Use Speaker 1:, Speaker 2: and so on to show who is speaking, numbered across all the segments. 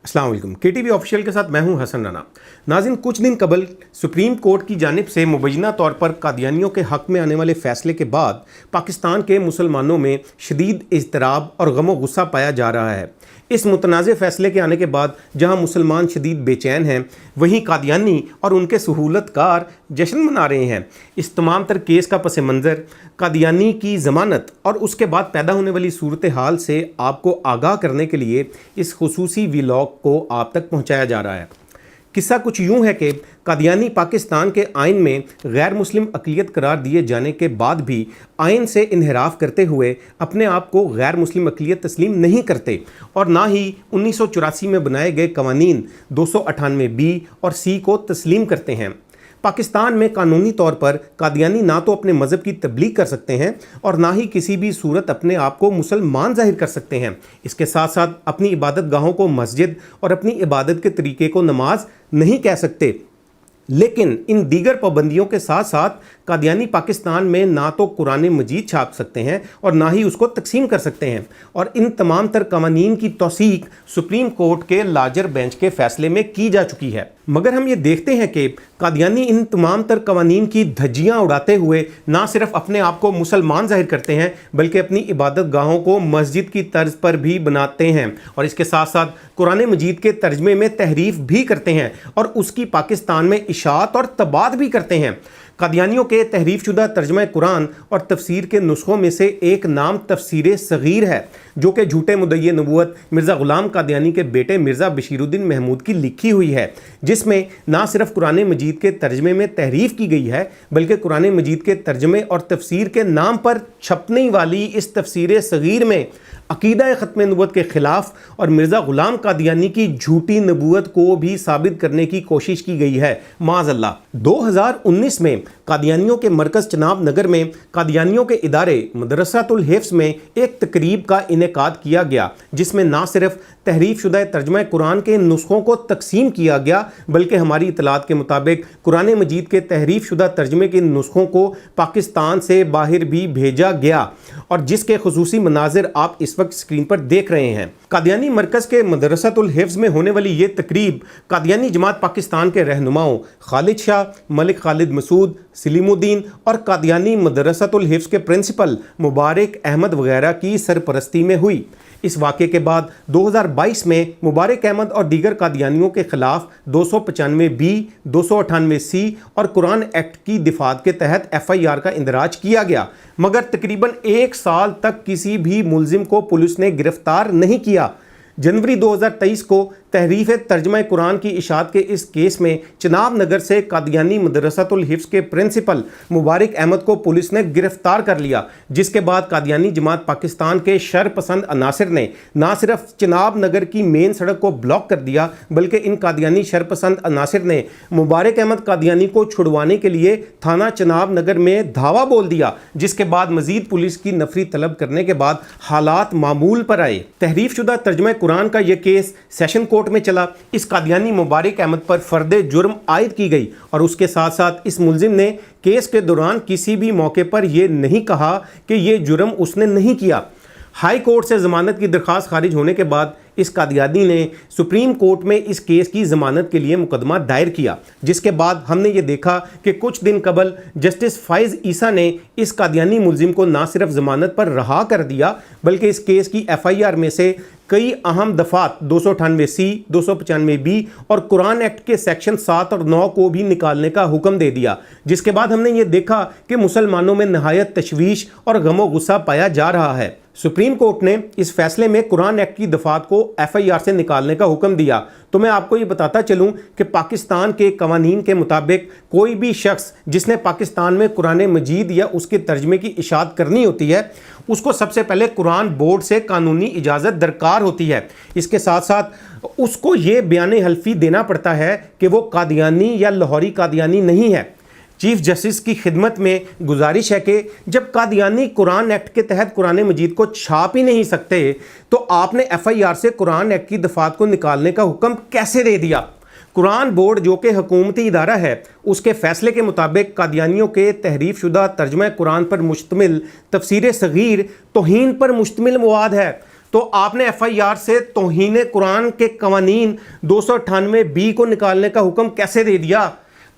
Speaker 1: अस्सलाम वालेकुम। KTV official के साथ मैं हूं हसन राना। नाज़रीन, कुछ दिन कबल सुप्रीम कोर्ट की जानिब से मुबैना तौर पर कादियानियों के हक़ में आने वाले फ़ैसले के बाद पाकिस्तान के मुसलमानों में शदीद इज़्तिराब और गम गुस्सा पाया जा रहा है। इस मुतनाज़ फ़ैसले के आने के बाद जहां मुसलमान शदीद बेचैन हैं, वहीं कादियानी और उनके सहूलतकार जश्न मना रहे हैं। इस तमाम तर केस का पस मंज़र, कादियानी की ज़मानत और उसके बाद पैदा होने वाली सूरत हाल से आपको आगाह करने के लिए इस खुसूसी व्लॉग को आप तक पहुँचाया जा रहा है। किस्सा कुछ यूँ है कि कादियानी पाकिस्तान के आइन में गैर मुस्लिम अक़लियत करार दिए जाने के बाद भी आइन से इन्हिराफ करते हुए अपने आप को गैर मुस्लिम अक़लियत तस्लीम नहीं करते और ना ही 1984 में बनाए गए कवानीन 298B और C को तस्लीम करते हैं। पाकिस्तान में कानूनी तौर पर कादियानी ना तो अपने मज़हब की तबलीग कर सकते हैं और ना ही किसी भी सूरत अपने आप को मुसलमान ज़ाहिर कर सकते हैं। इसके साथ साथ अपनी इबादत गाहों को मस्जिद और अपनी इबादत के तरीके को नमाज नहीं कह सकते। लेकिन इन दीगर पाबंदियों के साथ साथ कादियानी पाकिस्तान में ना तो कुरान मजीद छाप सकते हैं और ना ही उसको तकसीम कर सकते हैं, और इन तमाम तर कवानीन की तौसीक सुप्रीम कोर्ट के लार्जर बेंच के फैसले में की जा चुकी है। मगर हम ये देखते हैं कि कादियानी इन तमाम तर कवानीन की धज्जियाँ उड़ाते हुए ना सिर्फ अपने आप को मुसलमान जाहिर करते हैं बल्कि अपनी इबादत गाहों को मस्जिद की तर्ज पर भी बनाते हैं और इसके साथ साथ कुरान मजीद के तर्जमे में तहरीफ भी करते हैं और उसकी पाकिस्तान में इशाअत और तबाद भी करते हैं। कादियानियों के तहरीफ शुदा तर्जमा कुरान और तफसीर के नुस्खों में से एक नाम तफसीर सगीर है, जो कि झूठे मुद्दई नबूवत मिर्ज़ा ग़ुलाम कादियानी के बेटे मिर्ज़ा बशीरुद्दीन महमूद की लिखी हुई है, जिसमें ना सिर्फ कुरान मजीद के तर्जमे में तहरीफ की गई है बल्कि कुरान मजीद के तर्जमे और तफसीर के नाम पर छपने वाली इस तफसीर सगीर में अकीदा ख़त्म नबूवत के ख़िलाफ़ और मिर्ज़ा ग़ुलाम कादियानी की झूठी नबूवत को भी साबित करने की कोशिश की गई है। माज़अल्लाह। 2019 में कादियानियों के मरकज़ चनाब नगर में कादियानियों के इदारे मदरसातुल हिफ्ज़ में एक तकरीब का इनेकाद किया गया, जिसमें ना सिर्फ तहरीफ शुदा तर्जमा कुरान के नुस्खों को तकसीम किया गया बल्कि हमारी इतलात के मुताबिक कुरान मजीद के तहरीफ शुदा तर्जमे के नुस्खों को पाकिस्तान से बाहर भी भेजा गया, और जिसके खुसूसी मनाजिर आप इस वक्त स्क्रीन पर देख रहे हैं। कादियानी मरकज़ के मदरसातुल हिफ्ज़ में होने वाली ये तकरीब कादियानी जमात पाकिस्तान के रहनुमाओं खालिद शाह, मलिक खालिद मसूद, सलीमुद्दीन और कादियानी मदरसातुल हिफ्ज़ के प्रिंसिपल मुबारक अहमद वगैरह की सरपरस्ती में हुई। इस वाक़े के बाद 2022 में मुबारक अहमद और दीगर कादियानियों के ख़िलाफ़ 295B, 298C और कुरान एक्ट की दिफात के तहत FIR का इंदराज किया गया, मगर तकरीबन 1 साल तक किसी भी मुलजिम को पुलिस ने गिरफ्तार नहीं किया। जनवरी 2023 को तहरीफ तर्जमा कुरान की इशाअत के इस केस में चनाब नगर से कादियानी मदरसातुल हिफ्ज़ के प्रिंसिपल मुबारक अहमद को पुलिस ने गिरफ्तार कर लिया, जिसके बाद कादियानी जमात पाकिस्तान के शरपसंद अनासिर ने ना सिर्फ चनाब नगर की मेन सड़क को ब्लॉक कर दिया बल्कि इन कादियानी शरपसंद अनासिर ने मुबारक अहमद कादियानी को छुड़वाने के लिए थाना चनाब नगर में धावा बोल दिया, जिसके बाद मजीद पुलिस की नफरी तलब करने के बाद हालात मामूल पर आए। तहरीफ शुदा तर्जमा कुरान का यह केस सेशन कोर्ट में चला। इस कादियानी मुबारक अहमद पर फर्द जुर्म आयद की गई और उसके साथ साथ इस मुलजिम ने केस के दौरान किसी भी मौके पर यह नहीं कहा कि यह जुर्म उसने नहीं किया। हाई कोर्ट से ज़मानत की दरख्वास्त खारिज होने के बाद इस कादियानी ने सुप्रीम कोर्ट में इस केस की ज़मानत के लिए मुकदमा दायर किया, जिसके बाद हमने ये देखा कि कुछ दिन कबल जस्टिस फ़ाइज़ ईसा ने इस कादियानी मुलजिम को ना सिर्फ ज़मानत पर रहा कर दिया बल्कि इस केस की FIR में से कई अहम दफ़ात 298C, 295B और कुरान एक्ट के सेक्शन 7 और 9 को भी निकालने का हुक्म दे दिया। जिसके बाद हमने ये देखा कि मुसलमानों में नहायत तशवीश और गमो गुस्सा पाया जा रहा है। सुप्रीम कोर्ट ने इस फैसले में कुरान एक्ट की दफ़ात को FIR से निकालने का हुक्म दिया। तो मैं आपको ये बताता चलूँ कि पाकिस्तान के कवानीन के मुताबिक कोई भी शख्स जिसने पाकिस्तान में कुरान मजीद या उसके तर्जमे की इशाअत करनी होती है, उसको सबसे पहले कुरान बोर्ड से कानूनी इजाज़त दरकार होती है। इसके साथ साथ उसको ये बयान हल्फी देना पड़ता है कि वो कादियानी या लाहौरी कादियानी नहीं है। चीफ जस्टिस की खिदमत में गुजारिश है कि जब कादियानी कुरान एक्ट के तहत कुरान मजीद को छाप ही नहीं सकते तो आपने FIR से कुरान एक्ट की दफ़ात को निकालने का हुक्म कैसे दे दिया। कुरान बोर्ड जो कि हुकूमती इदारा है, उसके फैसले के मुताबिक कादियानियों के तहरीफ शुदा तर्जमा कुरान पर मुश्तमिल तफसीर सगीर तौहीन पर मुश्तमिल मवाद है। تو آپ نے FIR سے توہین قرآن کے قوانین 298B کو نکالنے کا حکم کیسے دے دیا؟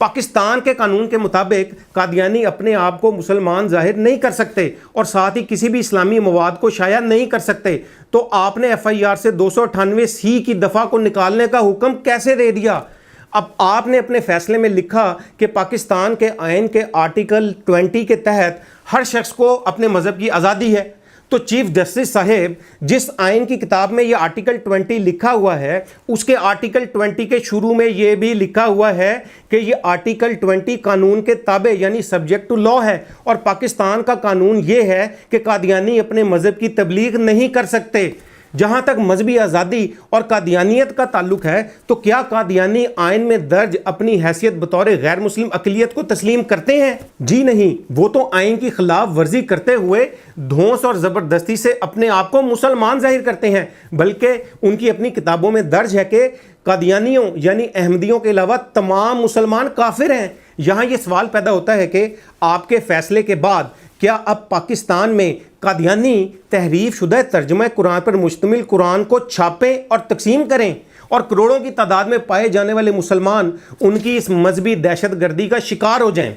Speaker 1: پاکستان کے قانون کے مطابق قادیانی اپنے آپ کو مسلمان ظاہر نہیں کر سکتے اور ساتھ ہی کسی بھی اسلامی مواد کو شائع نہیں کر سکتے، تو آپ نے FIR سے 298C کی دفعہ کو نکالنے کا حکم کیسے دے دیا؟ اب آپ نے اپنے فیصلے میں لکھا کہ پاکستان کے آئین کے آرٹیکل 20 کے تحت ہر شخص کو اپنے مذہب کی آزادی ہے، تو چیف جسٹس صاحب جس آئین کی کتاب میں یہ آرٹیکل 20 لکھا ہوا ہے، اس کے آرٹیکل 20 کے شروع میں یہ بھی لکھا ہوا ہے کہ یہ آرٹیکل 20 قانون کے تابع یعنی سبجیکٹ ٹو لا ہے، اور پاکستان کا قانون یہ ہے کہ قادیانی اپنے مذہب کی تبلیغ نہیں کر سکتے۔ جہاں تک مذہبی آزادی اور قادیانیت کا تعلق ہے، تو کیا قادیانی آئین میں درج اپنی حیثیت بطور غیر مسلم اقلیت کو تسلیم کرتے ہیں؟ جی نہیں، وہ تو آئین کی خلاف ورزی کرتے ہوئے دھونس اور زبردستی سے اپنے آپ کو مسلمان ظاہر کرتے ہیں، بلکہ ان کی اپنی کتابوں میں درج ہے کہ قادیانیوں یعنی احمدیوں کے علاوہ تمام مسلمان کافر ہیں۔ یہاں یہ سوال پیدا ہوتا ہے کہ آپ کے فیصلے کے بعد کیا اب پاکستان میں قادیانی تحریف شدہ ترجمہ قرآن پر مشتمل قرآن کو چھاپیں اور تقسیم کریں، اور کروڑوں کی تعداد میں پائے جانے والے مسلمان ان کی اس مذہبی دہشت گردی کا شکار ہو جائیں؟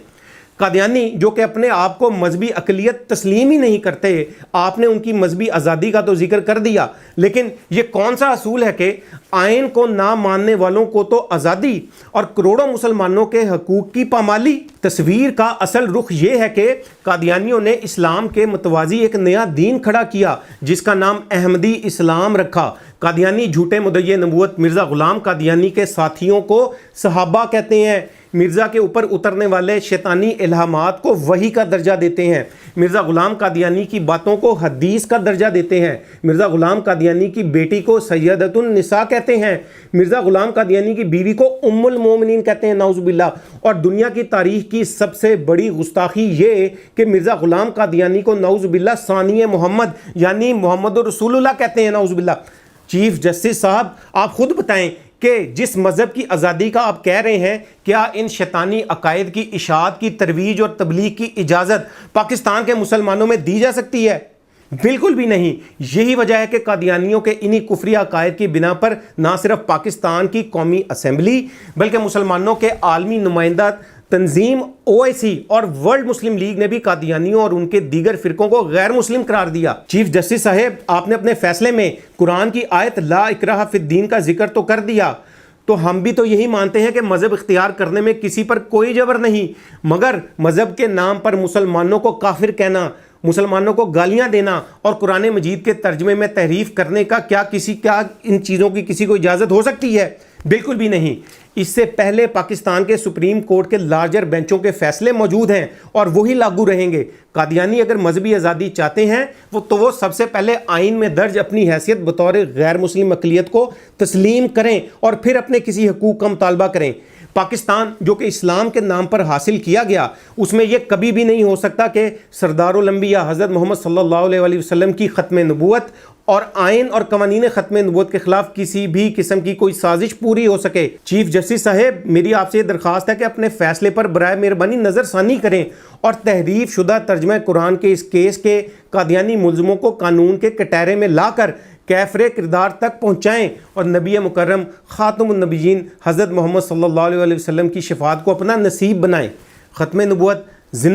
Speaker 1: قادیانی جو کہ اپنے آپ کو مذہبی اقلیت تسلیم ہی نہیں کرتے، آپ نے ان کی مذہبی آزادی کا تو ذکر کر دیا، لیکن یہ کون سا اصول ہے کہ آئین کو نہ ماننے والوں کو تو آزادی اور کروڑوں مسلمانوں کے حقوق کی پامالی؟ تصویر کا اصل رخ یہ ہے کہ قادیانیوں نے اسلام کے متوازی ایک نیا دین کھڑا کیا جس کا نام احمدی اسلام رکھا۔ قادیانی جھوٹے مدعی نبوت مرزا غلام قادیانی کے ساتھیوں کو صحابہ کہتے ہیں، مرزا کے اوپر اترنے والے شیطانی الہامات کو وحی کا درجہ دیتے ہیں، مرزا غلام قادیانی کی باتوں کو حدیث کا درجہ دیتے ہیں، مرزا غلام قادیانی کی بیٹی کو سیدۃ النساء کہتے ہیں، مرزا غلام قادیانی کی بیوی کو ام المومنین کہتے ہیں، نعوذ باللہ۔ اور دنیا کی تاریخ کی سب سے بڑی گستاخی یہ کہ مرزا غلام قادیانی کو نعوذ باللہ ثانی محمد یعنی محمد رسول اللہ کہتے ہیں، نعوذ باللہ۔ چیف جسٹس صاحب آپ خود بتائیں کہ جس مذہب کی آزادی کا آپ کہہ رہے ہیں، کیا ان شیطانی عقائد کی اشاعت کی ترویج اور تبلیغ کی اجازت پاکستان کے مسلمانوں میں دی جا سکتی ہے؟ بالکل بھی نہیں۔ یہی وجہ ہے کہ قادیانیوں کے انہی کفری عقائد کی بنا پر نہ صرف پاکستان کی قومی اسمبلی بلکہ مسلمانوں کے عالمی نمائندہ تنظیم OIC اور ورلڈ مسلم لیگ نے بھی قادیانیوں اور ان کے دیگر فرقوں کو غیر مسلم قرار دیا۔ چیف جسٹس صاحب آپ نے اپنے فیصلے میں قرآن کی آیت لا اکراہ فی الدین کا ذکر تو کر دیا، تو ہم بھی تو یہی مانتے ہیں کہ مذہب اختیار کرنے میں کسی پر کوئی جبر نہیں، مگر مذہب کے نام پر مسلمانوں کو کافر کہنا، مسلمانوں کو گالیاں دینا اور قرآن مجید کے ترجمے میں تحریف کرنے کا کیا ان چیزوں کی کسی کو اجازت ہو سکتی ہے؟ بالکل بھی نہیں۔ اس سے پہلے پاکستان کے سپریم کورٹ کے لارجر بینچوں کے فیصلے موجود ہیں اور وہی لاگو رہیں گے۔ قادیانی اگر مذہبی آزادی چاہتے ہیں تو وہ سب سے پہلے آئین میں درج اپنی حیثیت بطور غیر مسلم اقلیت کو تسلیم کریں اور پھر اپنے کسی حقوق کا مطالبہ کریں۔ پاکستان جو کہ اسلام کے نام پر حاصل کیا گیا، اس میں یہ کبھی بھی نہیں ہو سکتا کہ سردار الانبیاء حضرت محمد صلی اللہ علیہ وآلہ وسلم کی ختم نبوت اور آئین اور قوانین ختم نبوت کے خلاف کسی بھی قسم کی کوئی سازش پوری ہو سکے۔ چیف جسٹس صاحب میری آپ سے یہ درخواست ہے کہ اپنے فیصلے پر برائے مہربانی نظر ثانی کریں اور تحریف شدہ ترجمہ قرآن کے اس کیس کے قادیانی ملزموں کو قانون کے کٹہرے میں لا کر کیفر کردار تک پہنچائیں اور نبی مکرم خاتم النبیین حضرت محمد صلی اللہ علیہ وسلم کی شفاعت کو اپنا نصیب بنائیں۔ ختم نبوت